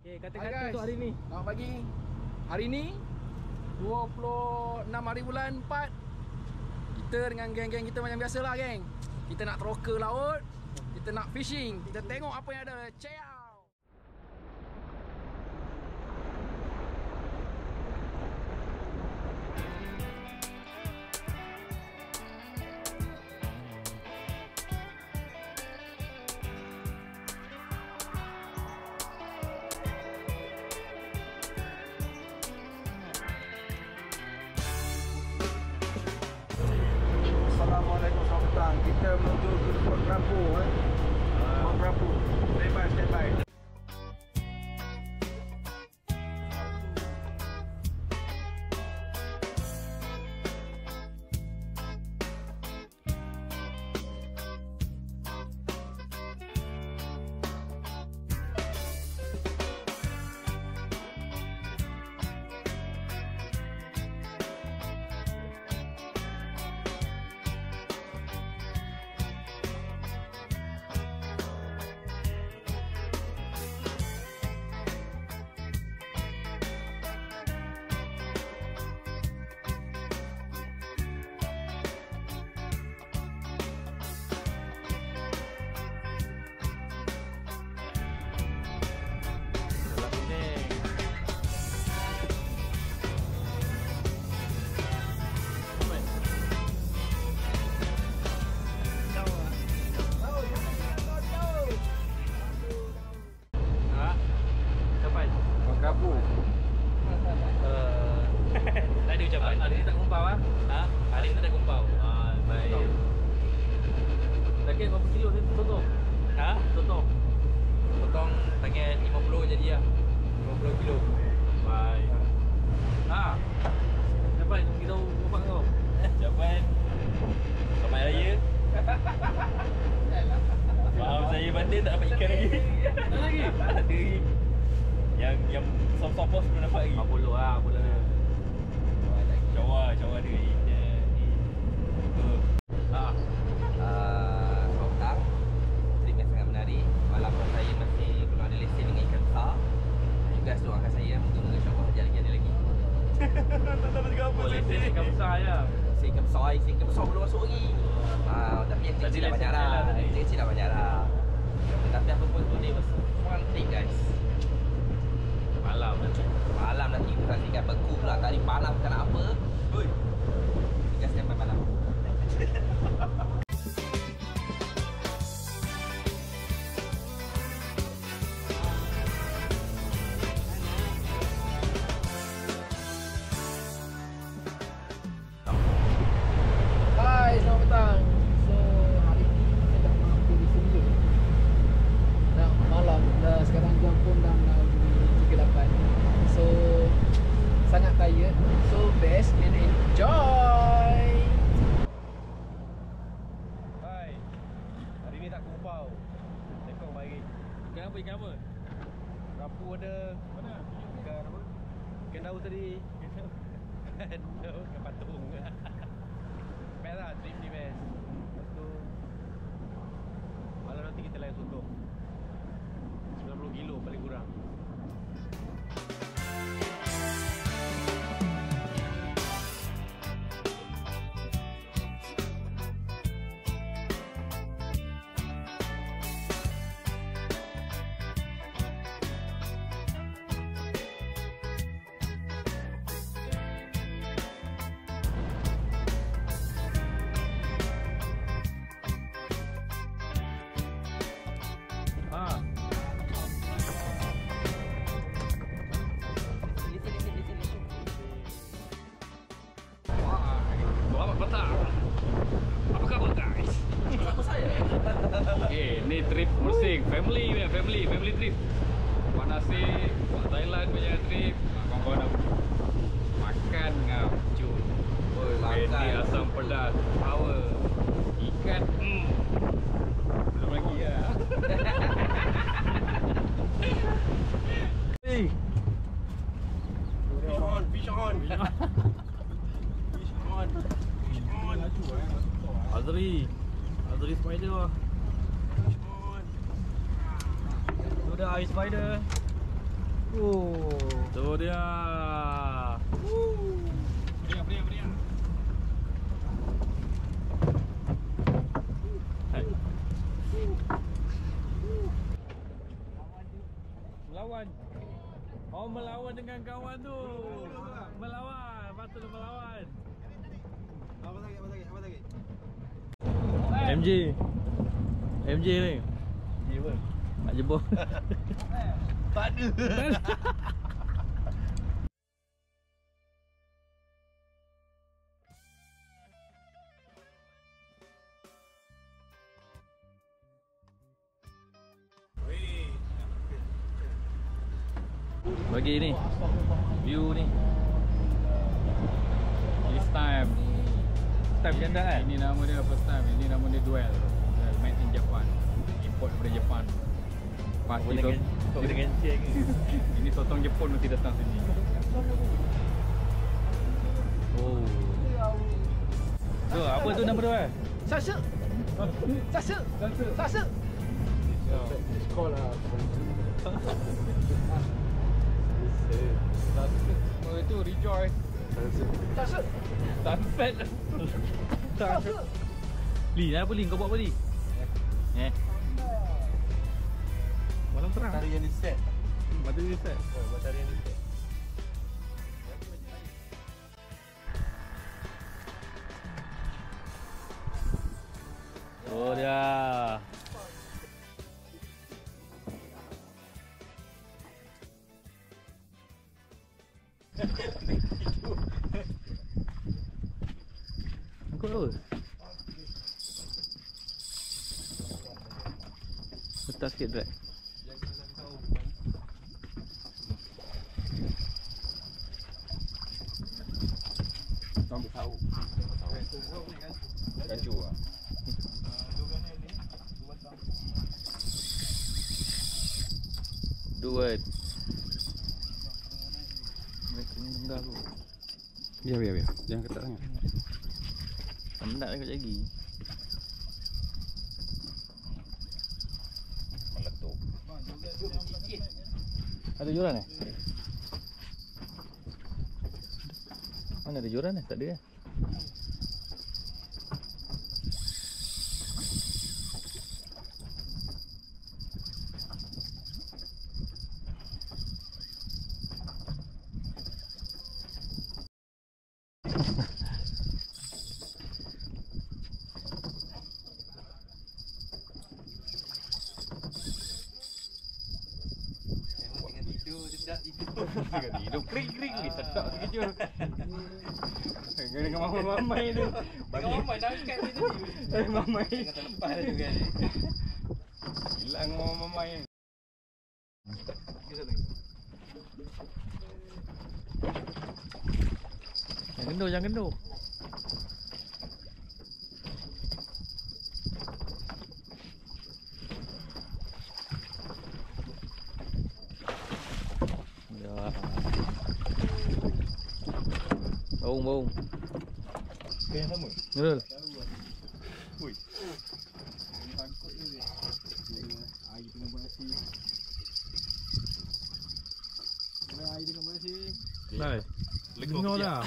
Okay, kata-kata untuk hari ni. Selamat pagi. Hari ni 26 hari bulan 4. Kita dengan geng-geng kita macam biasalah, geng. Kita nak teroka laut. Kita nak fishing. Kita tengok apa yang ada. Ciao. Assalamualaikum, selamat petang. Kita menuju ke Port Kerapu. Port Kerapu. Step by. Tak ada ucapan. Hari ni tak kumpau ah. Ha? Hari ni tak kumpau. Baik. Target berapa kilo tu potong? Ha? Potong. Potong target 50 jadi lah. 50 kilo. Baik. Ha. Dapat kita buat kau. Jawapan. Selamat raya. Maaf saya batin tak dapat ikan lagi. Tak lagi? Tak ada lagi. Yang soft-soft pos belum dapat lagi. Apollo lah, Apollo dia. Cawa dia ni. Selamat petang. Trip yang sangat menarik. Walaupun saya masih belum ada lesen dengan ikan besar, you guys doakan saya, moga-moga insyaAllah hajar lagi ada lagi. Tak tahu juga apa. Lesen ikan besar je. Lesen ikan besar belum masuk lagi. Tapi yang kecil dah banyak dah. Yang kecil dah banyak dah. Tapi apa pun tu, dia fun trip guys. Malam nanti kita saksikan beku pula tadi malam bukan nak apa. Oi. Kita stand by malam. Hai, selamat petang. So, hari ni kita dah mampir di sini. Dah malam, dah sekarang jam pun dah 6.38. So, sangat tired. So, best and enjoy. Hai. Hari ni tak kumpau. Tekong bagi. Ikan apa? Ikan apa? Kerapu ada. Mana? Ikan apa? Ikan daun tadi. Ikan patung. Best lah, trip ni best. Lepas tu malam nanti kita layan sotong 90 kilo paling kurang. Okay, ni trip Mersing, family trip. Buat nasi, buat Thailand punya trip. Kawan-kawan nak makan ngam, cun. Oi, makan. Ini asam pedas, power. Ikan, belum lagi lah. Hey. Fish on. Azri spider lah. Tu dah air spider. Oh. Tu dia. Beriang. Melawan. Oh, melawan dengan kawan tu. Melawan, patut melawan. Apa lagi? MJ ni. Dia apa? Nak jebol. Tak ada. Bagi ni view ni. This time macam dah kan? Ini nama dia first time. Ini nama dia Duel. Made in Japan. Import daripada Japan. Pasti Kau dengan cek. Ini sotong Jepun mesti datang sini. Oh. Tu apa tu nama dia? Sasha. Sekolah. Oh itu Rejoice. Sunset. Li, apa Li? Kau buat apa Li? Malam terang. Tarian di set. Matahari set. Oh, tarian di set. Oh dia. Angkut apa? Letak sikit drag. Ambil tahu. Gancu ah. Dua. Mereka ni tengah tu. Biar. Jangan ketat sangat. Nak dekat lagi. Meletup. Ada joran Mana ada joran Tak ada. Hidup kering-kering ni sedap sekejap. Dengan mamai tu. Bagi mamai dah ikat dia tadi. Mamai. Tengah terlepas dah juga ni. Hilang mamai. Jangan kendur. Ya. Baung. Kau yang sama? Betul. Ui. Air tengah berasi. Air tengah berasi. Hai. Lekuk Dengar kejap. dah.